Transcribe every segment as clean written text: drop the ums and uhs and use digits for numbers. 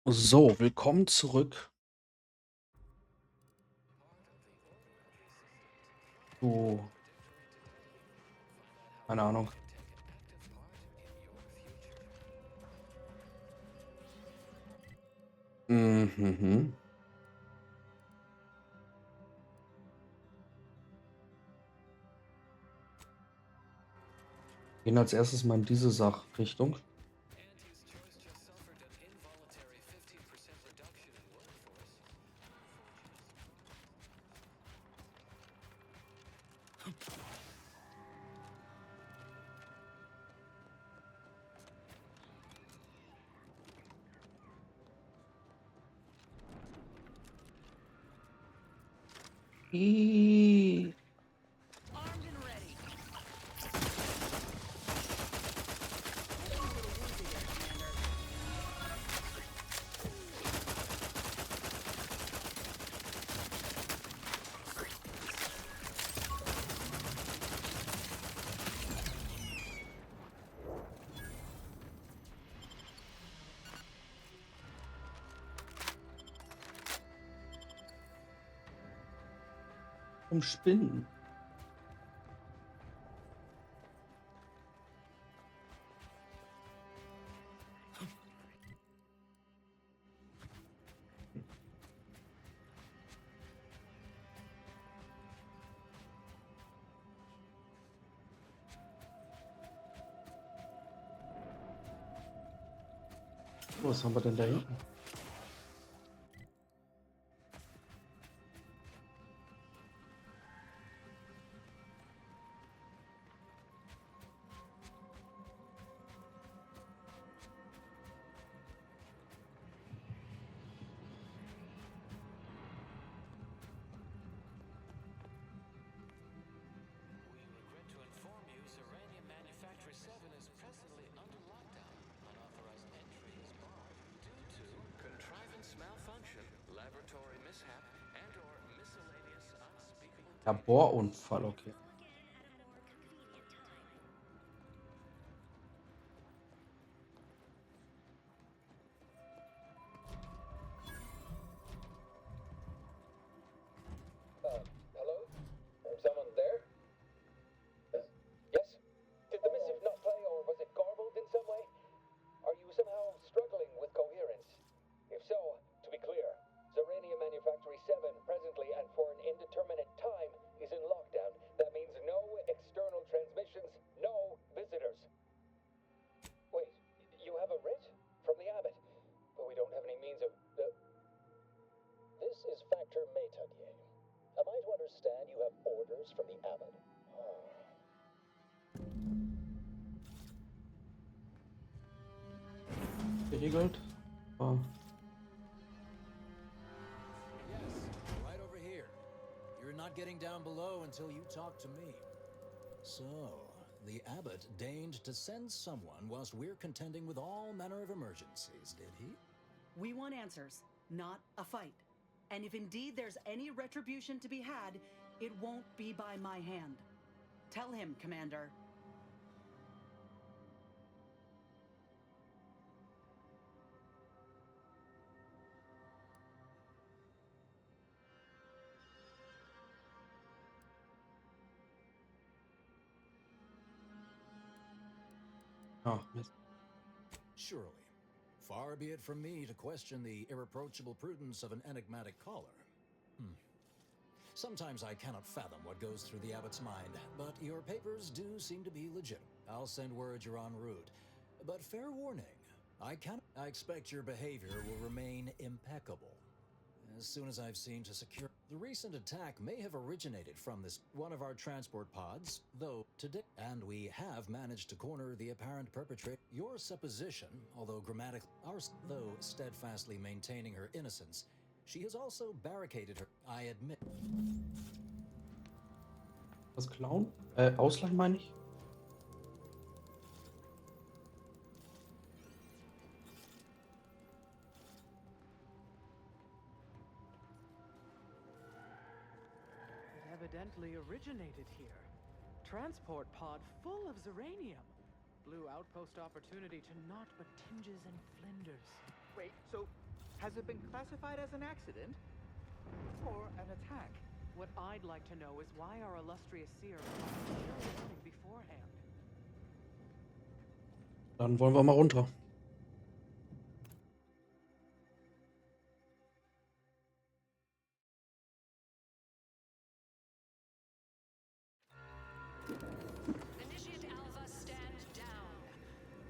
So, willkommen zurück zu, keine Ahnung. Mhm. Gehen als erstes mal in diese Sachrichtung. I vom Spinnen. Was haben wir denn da hinten? Laborunfall, okay. Hello? Someone there? Yes? Did the missive not play, or was it garbled in some way? Are you somehow struggling with coherence? If so, to be clear, Zerania Manufactory 7 presently and for an indeterminate time is in lockdown. That means no external transmissions, no visitors. Wait, you have a writ? From the abbot? But we don't have any means of... This is Factor Metanier. Am I to understand you have orders from the abbot? Geregelt. Ah, Yes, right over here. You're not getting down below until you talk to me. So, the abbot deigned to send someone whilst we're contending with all manner of emergencies, did he? We want answers, not a fight. And if indeed there's any retribution to be had, it won't be by my hand. Tell him, Commander. Mist. Surely. Far be it from me to question the irreproachable prudence of an enigmatic caller. Sometimes I cannot fathom what goes through the abbot's mind, but your papers do seem to be legit. I'll send word you're en route. But fair warning, I expect your behavior will remain impeccable. As soon as I've seen to secure... The recent attack may have originated from one of our transport pods, though today... And we have managed to corner the apparent perpetrator. Your supposition, although though steadfastly maintaining her innocence, she has also barricaded her... I admit... Was klauen? Ausleihen meine ich? It evidently originated here. Transport pod full of Zeranium. Blue outpost opportunity to naught but tinges and flinders. Wait, so Has it been classified as an accident or an attack? What I'd like to know is why our illustrious seer was warning beforehand. Dann wollen wir mal runter. Initiate Alpha, stand down.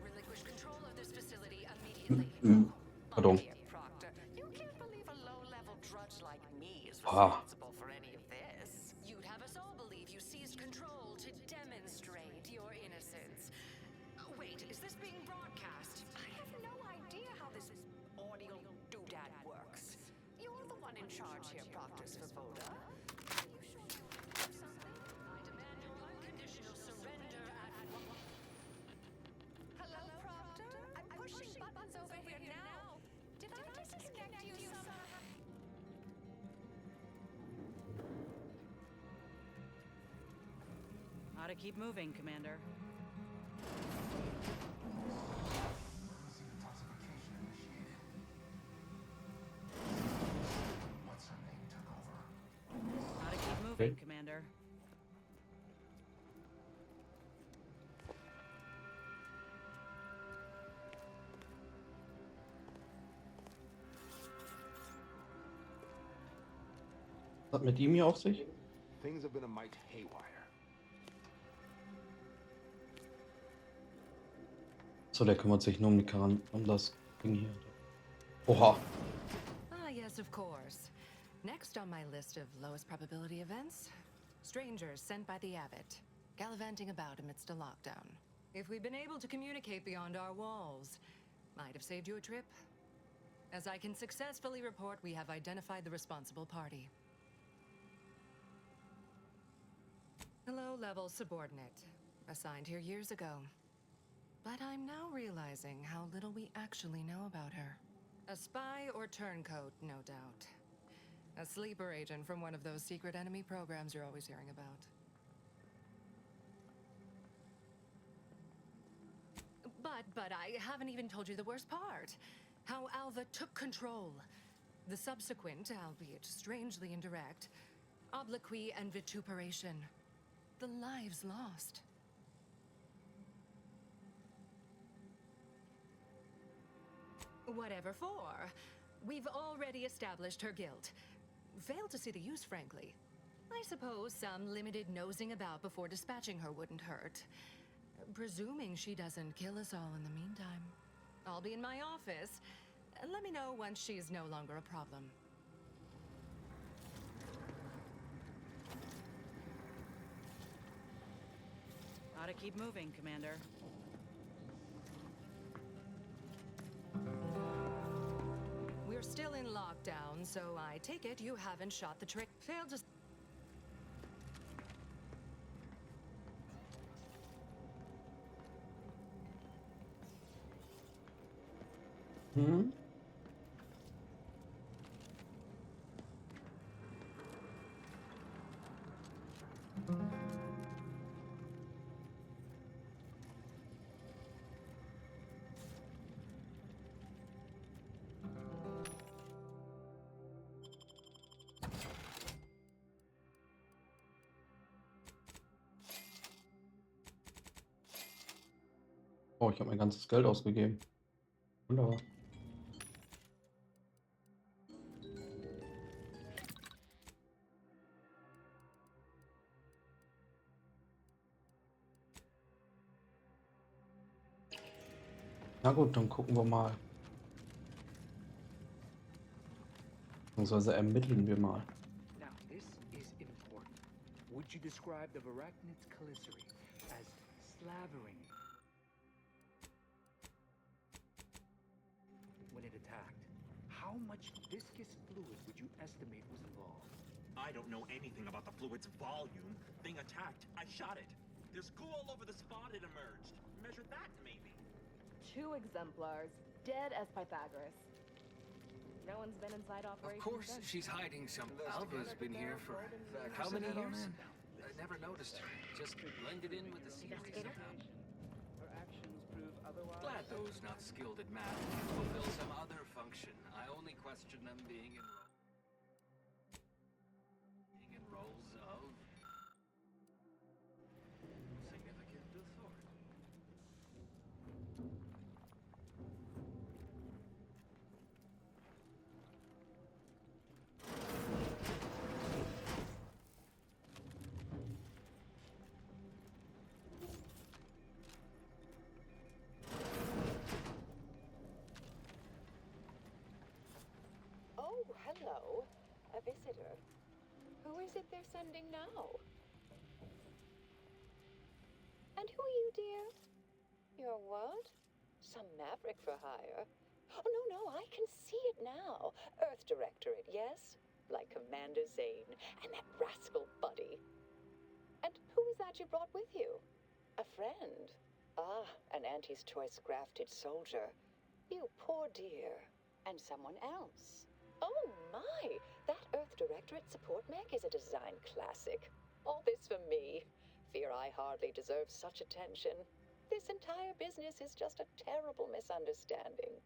Relinquish control of this facility immediately. Pardon. Dear Proctor, you can't believe a low-level drudge like me is Ah. responsible for any of this. You'd have us all believe you seized control to demonstrate your innocence. Wait, is this being broadcast? I have no idea how this audio doodad works. You're the one in charge here, Proctor Svoboda. Are you sure you want something? I demand your unconditional surrender at once. Hello, Proctor? I'm pushing buttons over here now. Did I disconnect you somehow? Ought to keep moving, Commander. Ought to keep moving, Okay. Commander. Was hat mit ihm hier auf sich? Things have been a mite haywire. So, der kümmert sich nur um das Ding hier. Oha. Ah, yes, of course. Next on my list of lowest probability events, strangers sent by the abbot, gallivanting about amidst a lockdown. If we'd been able to communicate beyond our walls, might have saved you a trip. As I can successfully report, we have identified the responsible party. A low-level subordinate, assigned here years ago. But I'm now realizing how little we actually know about her. A spy or turncoat, no doubt. A sleeper agent from one of those secret enemy programs you're always hearing about. But I haven't even told you the worst part. How Alva took control. The subsequent, albeit strangely indirect, obloquy and vituperation. The lives lost. Whatever for. We've already established her guilt. Failed to see the use, frankly. I suppose some limited nosing about before dispatching her wouldn't hurt. Presuming she doesn't kill us all in the meantime. I'll be in my office. Let me know once she's no longer a problem. Ought to keep moving, Commander. We're still in lockdown, so I take it you haven't shot the trick. Failed to... Hm? Oh, ich habe mein ganzes Geld ausgegeben. Wunderbar. Na gut, dann gucken wir mal. Beziehungsweise ermitteln wir mal. Now, this is important. Would you describe the Arachnid's calicity as slavering when it attacked? How much viscous fluid would you estimate was involved? I don't know anything about the fluid's volume. Thing attacked. I shot it. There's goo all over the spot it emerged. Measure that, maybe. 2 exemplars, dead as Pythagoras. No one's been inside operation. Of course, since. she's hiding some. Alva's been here for how many years? I never noticed her. Just blended in with the scenery somehow. Her actions prove otherwise. Glad those not skilled at math can fulfill some other function. I only question them being in roles of significant authority. Oh, hello. A visitor. Who is it they're sending now? And who are you, dear? You're what? Some maverick for hire? Oh, no, I can see it now. Earth Directorate, yes? Like Commander Zane and that rascal Buddy. And who is that you brought with you? A friend? Ah, an Auntie's choice grafted soldier. You poor dear. And someone else. Oh my! That Earth Directorate support mech is a design classic. All this for me. Fear I hardly deserve such attention. This entire business is just a terrible misunderstanding.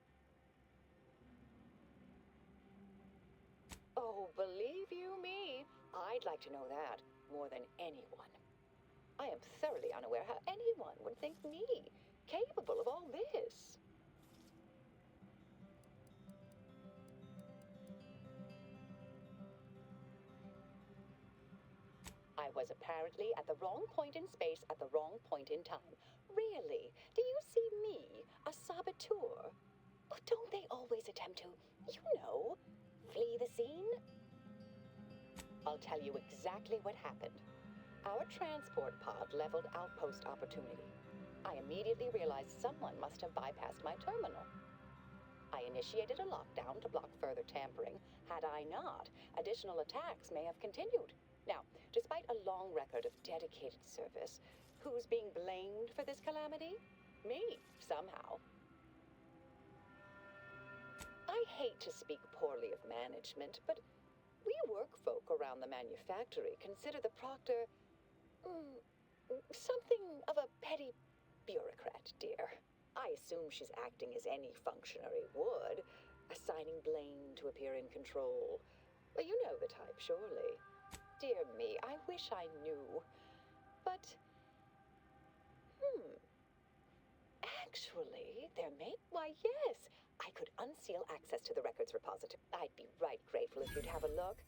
Oh, believe you me, I'd like to know that more than anyone. I am thoroughly unaware how anyone would think me capable of all this. I was apparently at the wrong point in space at the wrong point in time. Really? Do you see me, a saboteur? Oh, don't they always attempt to, flee the scene? I'll tell you exactly what happened. Our transport pod leveled outpost opportunity. I immediately realized someone must have bypassed my terminal. I initiated a lockdown to block further tampering. Had I not, additional attacks may have continued. Now, despite a long record of dedicated service, who's being blamed for this calamity? Me, somehow. I hate to speak poorly of management, but we work folk around the manufactory consider the proctor something of a petty bureaucrat, dear. I assume she's acting as any functionary would, assigning blame to appear in control. Well, you know the type, surely. Dear me, I wish I knew. But, actually, why, yes, I could unseal access to the records repository. I'd be right grateful if you'd have a look.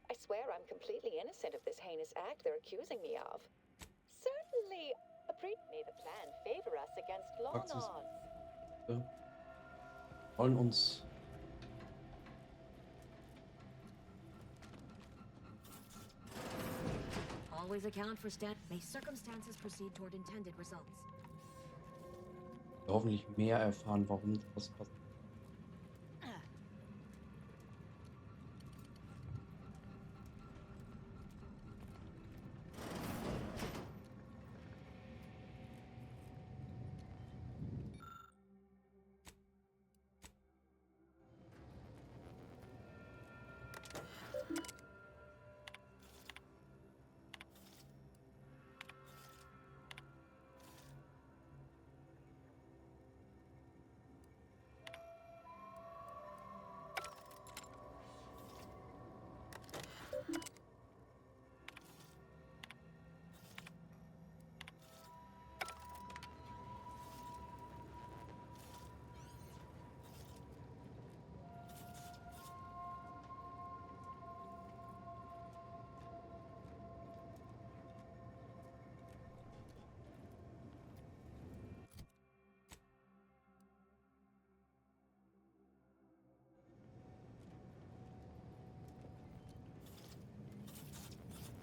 I swear I'm completely innocent of this heinous act they're accusing me of. Certainly, may the plan favor us against long Praxis. odds. Wir wollen uns Always account for may circumstances proceed toward intended results. hoffentlich mehr erfahren, warum das passiert.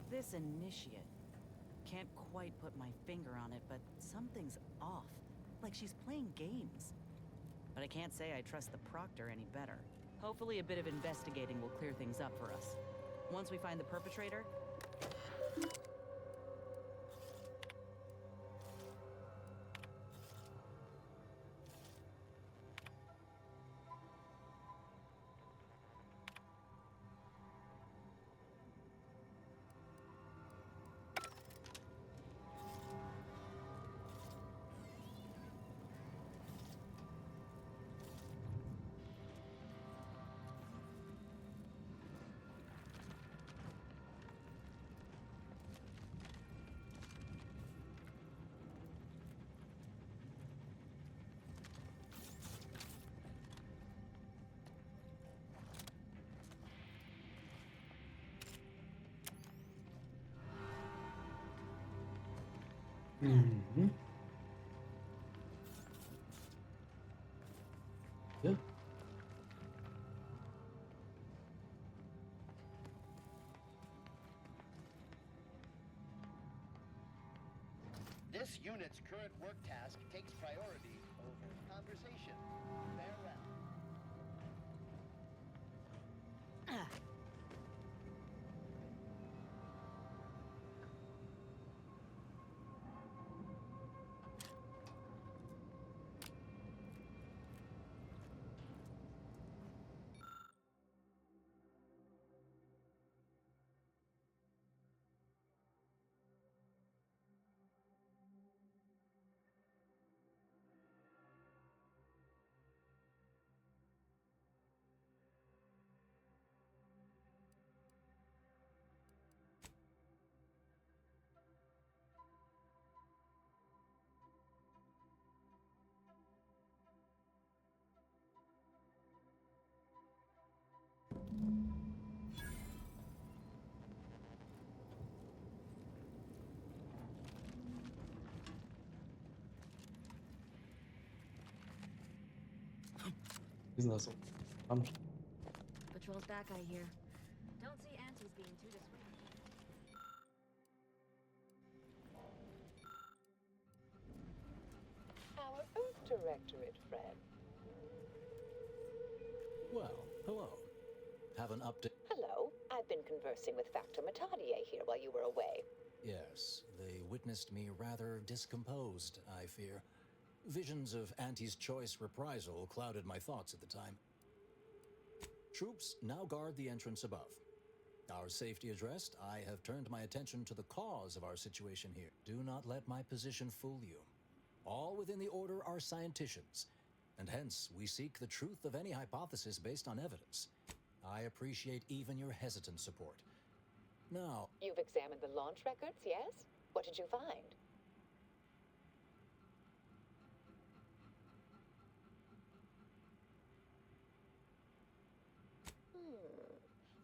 This initiate. Can't quite put my finger on it, but something's off. Like she's playing games. But I can't say I trust the proctor any better. Hopefully a bit of investigating will clear things up for us. Once we find the perpetrator... Mhm. Ja. This unit's current work task takes priority over conversation. Farewell. Wie sind das so? Patrol's back, I hear. Don't see Auntie's being too disruptive. Our Earth Directorate friend. Well, hello. Have an update? Hello. I've been conversing with Factor Matadier here while you were away. Yes, they witnessed me rather discomposed, I fear. Visions of Auntie's choice reprisal clouded my thoughts at the time. Troops now guard the entrance above. Our safety addressed, I have turned my attention to the cause of our situation here. Do not let my position fool you. All within the Order are scienticians, and hence we seek the truth of any hypothesis based on evidence. I appreciate even your hesitant support. Now... You've examined the launch records, yes? What did you find?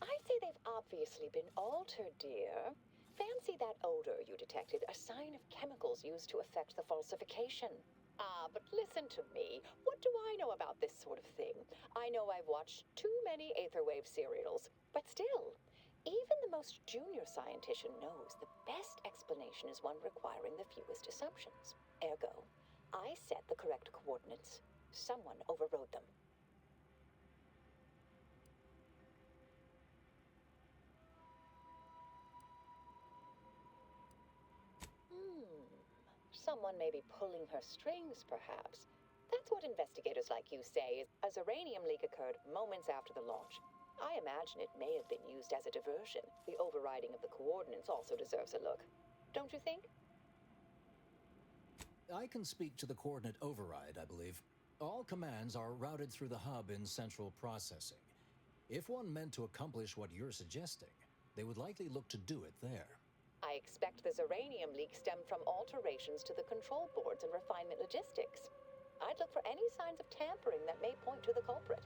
I'd say they've obviously been altered, dear. Fancy that odor you detected, a sign of chemicals used to effect the falsification. Ah, but listen to me. What do I know about this sort of thing? I know I've watched too many Aetherwave serials, but still, even the most junior scientist knows the best explanation is one requiring the fewest assumptions. Ergo, I set the correct coordinates. Someone overrode them. Someone may be pulling her strings, perhaps. That's what investigators like you say. A Zeranium leak occurred moments after the launch. I imagine it may have been used as a diversion. The overriding of the coordinates also deserves a look. Don't you think? I can speak to the coordinate override, I believe. All commands are routed through the hub in central processing. If one meant to accomplish what you're suggesting, they would likely look to do it there. I expect the Zeranium leak stemmed from alterations to the control boards and refinement logistics. I'd look for any signs of tampering that may point to the culprit.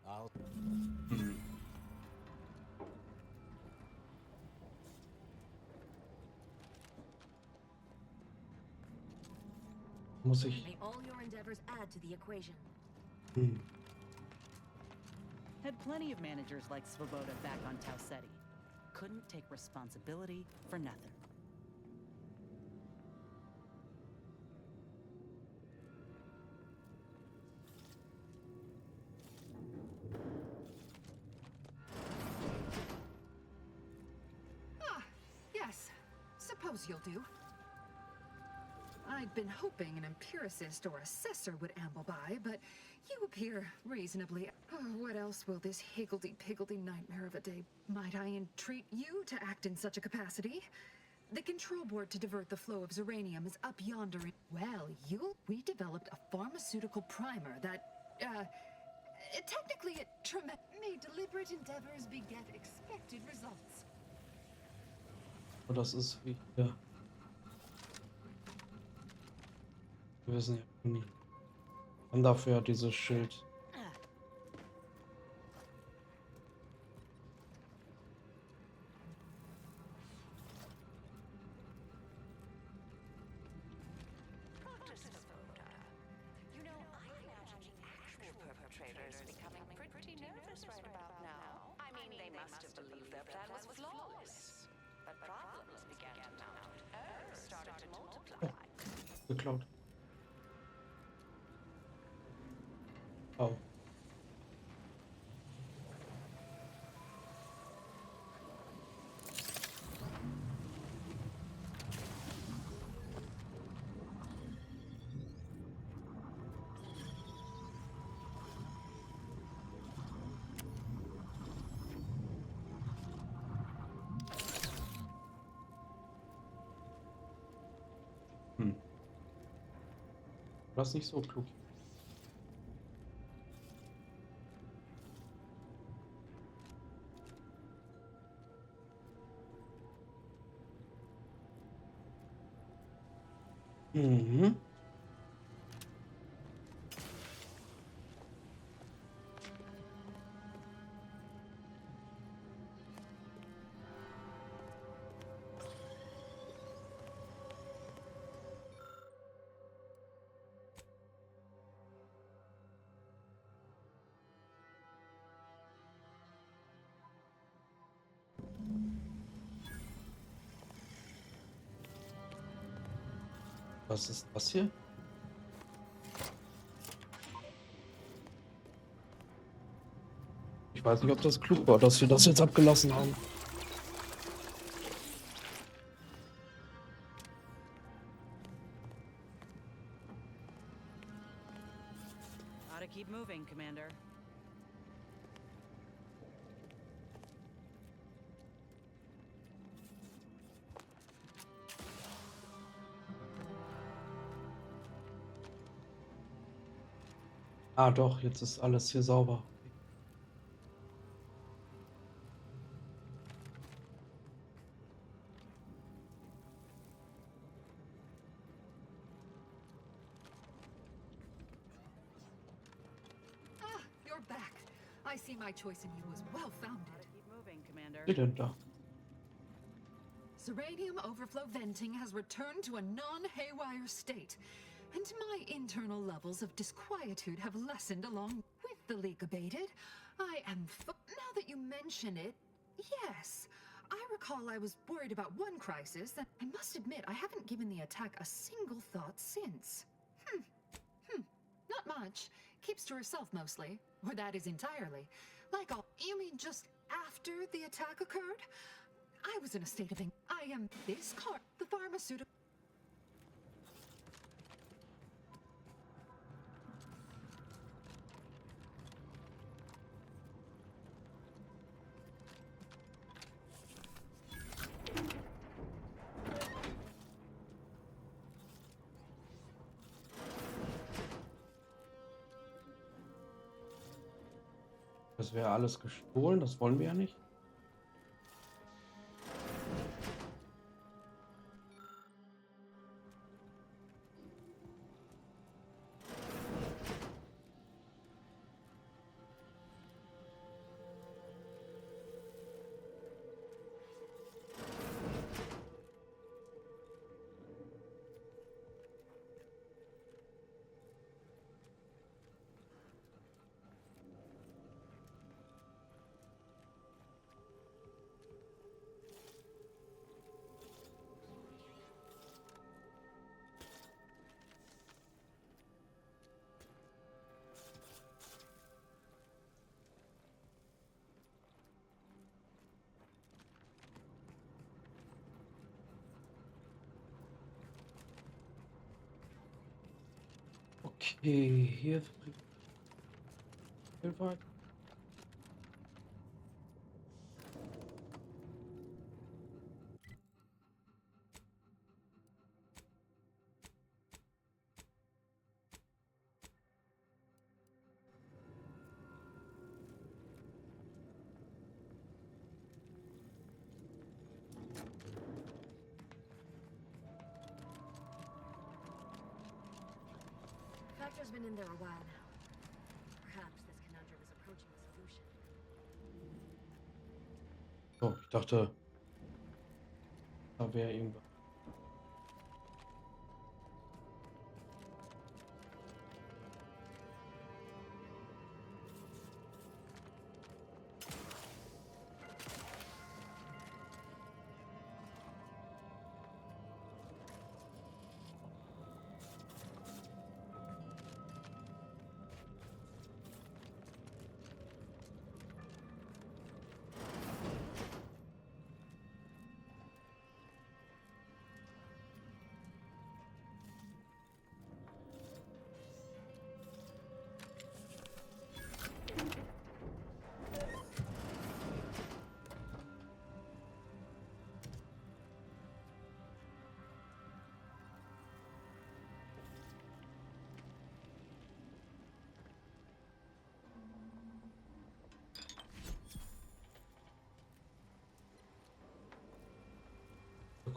I'll... Muss ich... May all your endeavors add to the equation. Had plenty of managers like Svoboda back on Tau Ceti. Couldn't take responsibility for nothing. Ah, yes. Suppose you'll do. I'd been hoping an empiricist or assessor would amble by, but you appear reasonably... Oh, what else will this higgledy-piggledy nightmare of a day... Might I entreat you to act in such a capacity? The control board to divert the flow of Zeranium is up yonder. Well, we developed a pharmaceutical primer that, technically may deliberate endeavors beget expected results. Oh, das ist wie... Ja. Wir wissen ja nie. Und dafür hat dieses Schild. right about now. I mean, they must have believed their plan was flawless. But problems began to mount. Errors started to multiply. Geklaut. Oh. Das ist nicht so klug. Mhm. Was ist das hier? Ich weiß nicht, ob das klug war, dass wir das jetzt abgelassen haben. Gotta keep moving, Commander. Ah, doch, jetzt ist alles hier sauber. Ah, you're back. I see my choice in you was well founded. Keep moving, Commander. Wie denn da? Uranium overflow venting has returned to a non-haywire state, and my internal levels of disquietude have lessened along with the leak abated. I am now that you mention it, yes. I recall I was worried about one crisis, and I must admit I haven't given the attack a single thought since. Not much. Keeps to herself mostly, or that is entirely. Like all, you mean just after the attack occurred? I was in a state of I am this car, the pharmaceutical. Das wäre alles gestohlen, das wollen wir ja nicht. Okay, hier weit. Factor's been in there a while now. Perhaps this conundrum is approaching a solution. Oh, ich dachte, da wäre irgendwas.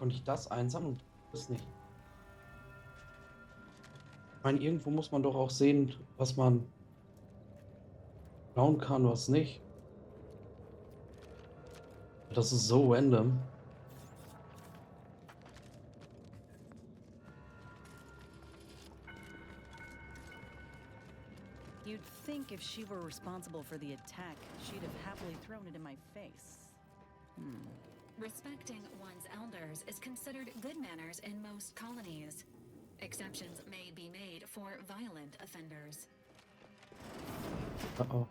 konnte ich das einsammeln und das nicht. Ich meine, irgendwo muss man doch auch sehen, was man bauen kann, was nicht. Das ist so random. You'd think if she were responsible for the attack, she'd have happily thrown it in my face. Respecting one's elders is considered good manners in most colonies. Exceptions may be made for violent offenders. Oh.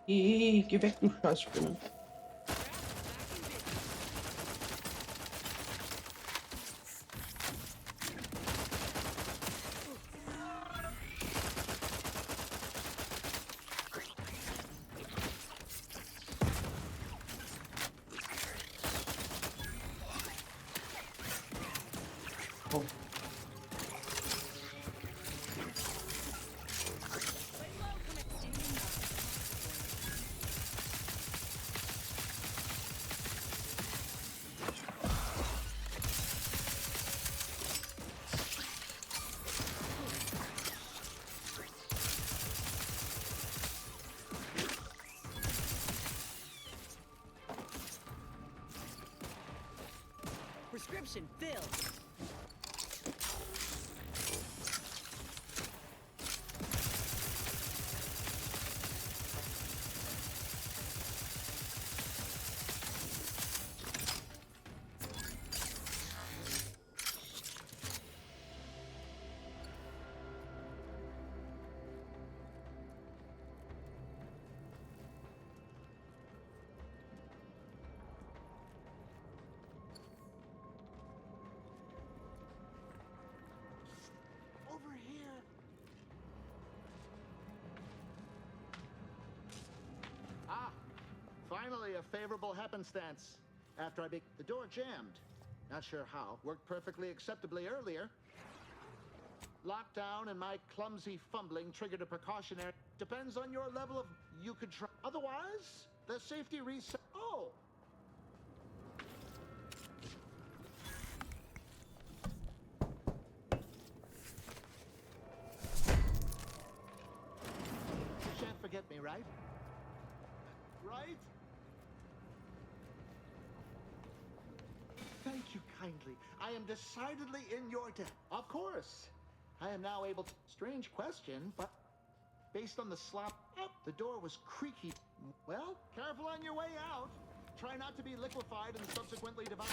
Geh weg, du Scheißspinne. Oh. Prescription filled. Over here. Ah, finally a favorable happenstance. After the door jammed. Not sure how. Worked perfectly acceptably earlier. Lockdown and my clumsy fumbling triggered a precautionary. Depends on your level of. You could try. Otherwise, the safety reset. Oh. Shan't forget me, right? Right? Thank you kindly. I am decidedly in your debt. Of course. I am now able to. Strange question, but based on the slop, the door was creaky. Well, careful on your way out. Try not to be liquefied and subsequently devoured.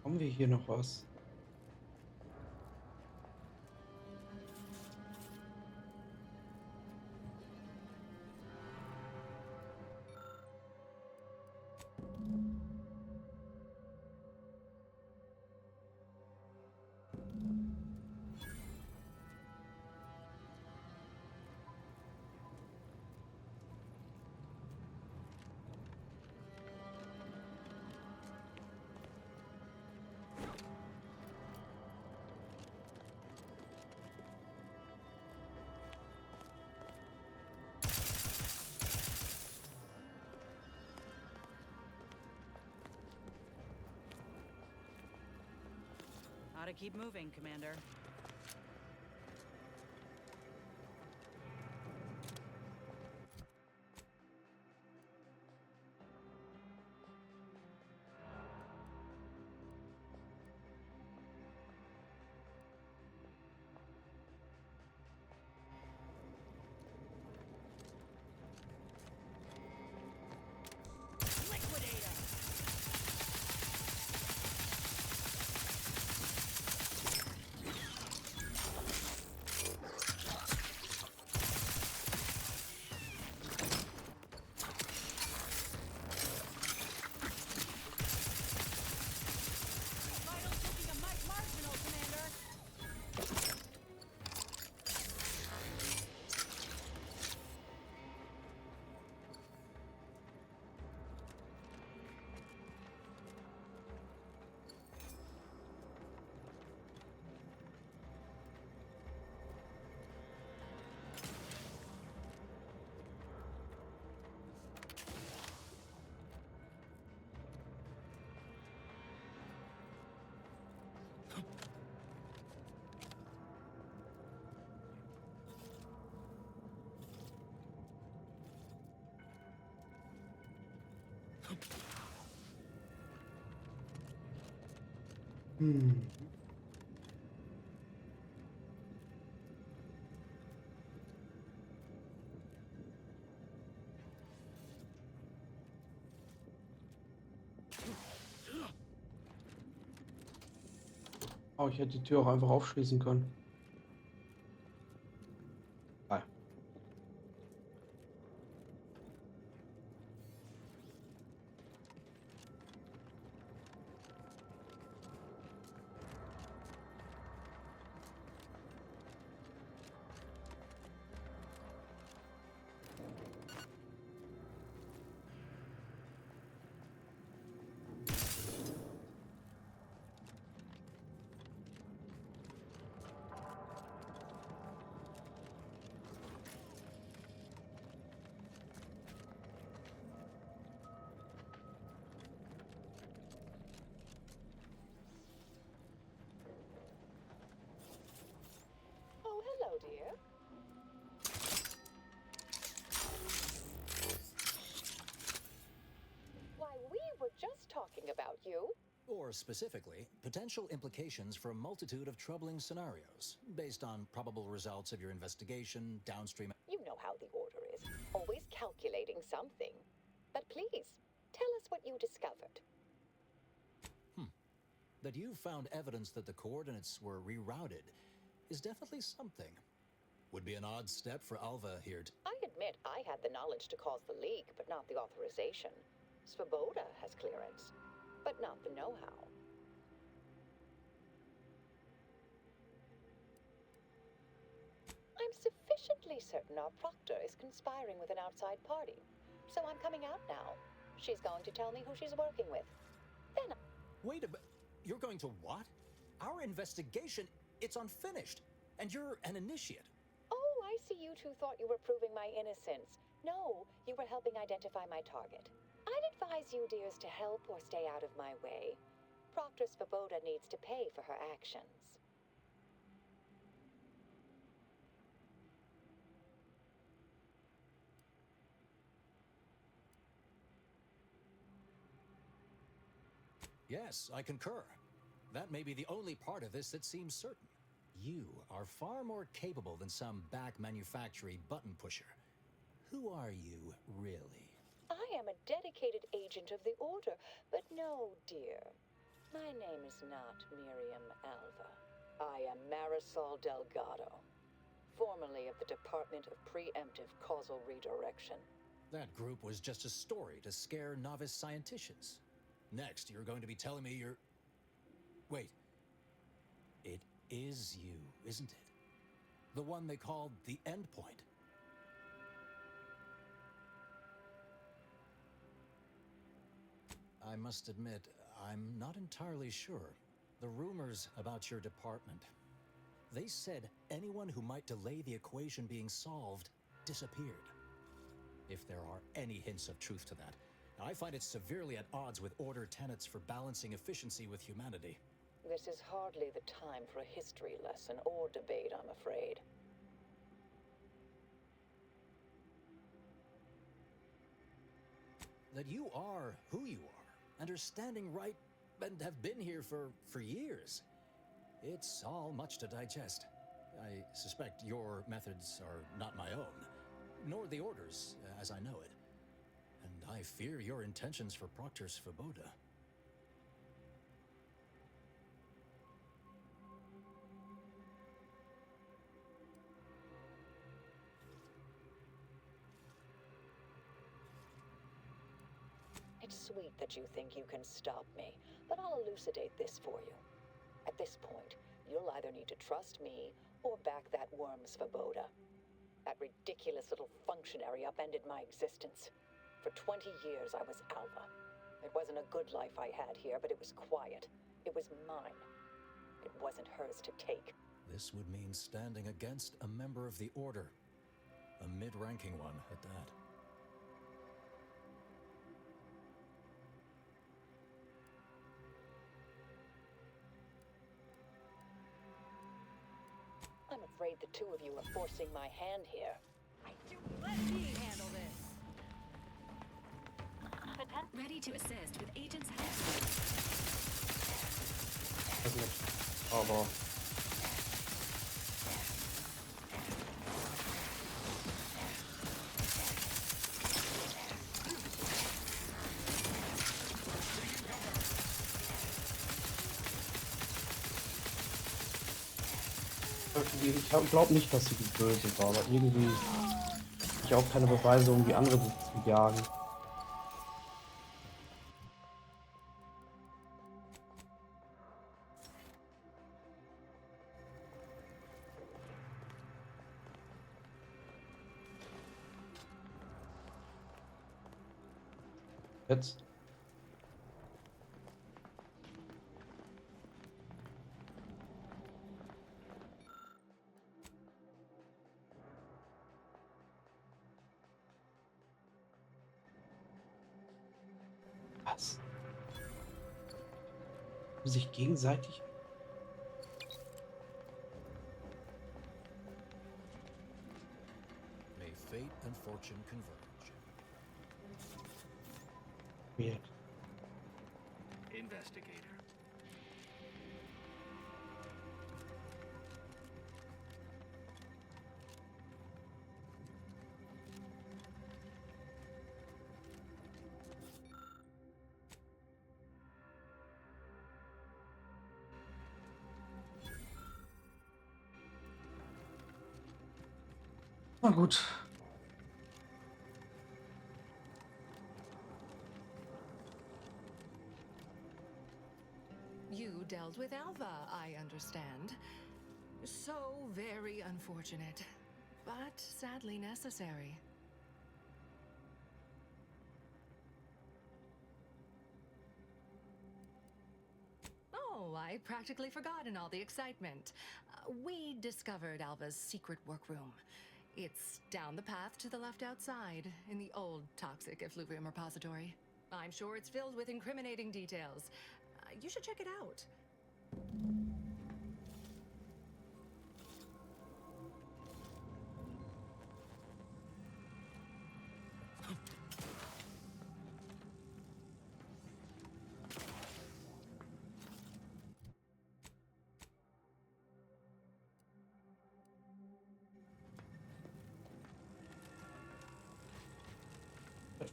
Haben wir hier noch was? Ought to keep moving, Commander. Oh, ich hätte die Tür auch einfach aufschließen können. Ah. Oh, hello, dear. Why, we were just talking about you. Or specifically, potential implications for a multitude of troubling scenarios, based on probable results of your investigation, downstream... You know how the Order is, always calculating something. But please, tell us what you discovered. That you found evidence that the coordinates were rerouted is definitely something. Would be an odd step for Alva here to... I admit I had the knowledge to cause the leak, but not the authorization. Svoboda has clearance, but not the know-how. I'm sufficiently certain our proctor is conspiring with an outside party. So I'm coming out now. She's going to tell me who she's working with. Then Wait a minute. You're going to what? Our investigation, it's unfinished. And you're an initiate. Oh, I see you two thought you were proving my innocence. No, you were helping identify my target. I'd advise you dears to help or stay out of my way. Proctor Svoboda needs to pay for her actions. Yes, I concur. That may be the only part of this that seems certain. You are far more capable than some back manufacturing button pusher. Who are you, really? I am a dedicated agent of the Order, but no, dear. My name is not Miriam Alva. I am Marisol Delgado, formerly of the Department of Preemptive Causal Redirection. That group was just a story to scare novice scienticians. Next, you're going to be telling me you're... Wait. It is you, isn't it? The one they called the Endpunkt. I must admit, I'm not entirely sure. The rumors about your department. They said anyone who might delay the equation being solved disappeared. If there are any hints of truth to that, I find it severely at odds with Order tenets for balancing efficiency with humanity. This is hardly the time for a history lesson or debate, I'm afraid. That you are who you are, and are standing right, and have been here for years. It's all much to digest. I suspect your methods are not my own, nor the Order's, as I know it. And I fear your intentions for Proctor Svoboda. It's sweet that you think you can stop me, but I'll elucidate this for you. At this point, you'll either need to trust me or back that worm Svoboda. That ridiculous little functionary upended my existence. For 20 years, I was Alva. It wasn't a good life I had here, but it was quiet. It was mine. It wasn't hers to take. This would mean standing against a member of the Order. A mid-ranking one, at that. I'm afraid the two of you are forcing my hand here. Let me handle this. Ready to assist with agent's help. Weiß nicht. Aber. Ich glaube nicht, dass sie die Böse war, aber irgendwie ich auch keine Beweise, um die andere zu jagen. Jetzt. Was? Sich gegenseitig? May fate and fortune converge. Weird. Investigator. Na gut. You dealt with Alva, I understand. So very unfortunate, but sadly necessary. Oh, I practically forgot in all the excitement. We discovered Alva's secret workroom. It's down the path to the left outside, in the old toxic effluvium repository. I'm sure it's filled with incriminating details. You should check it out.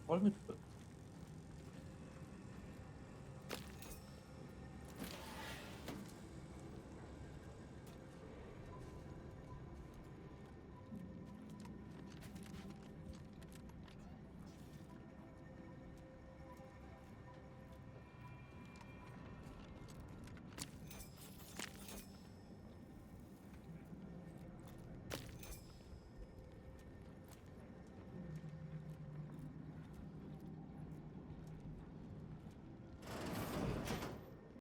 Voll mit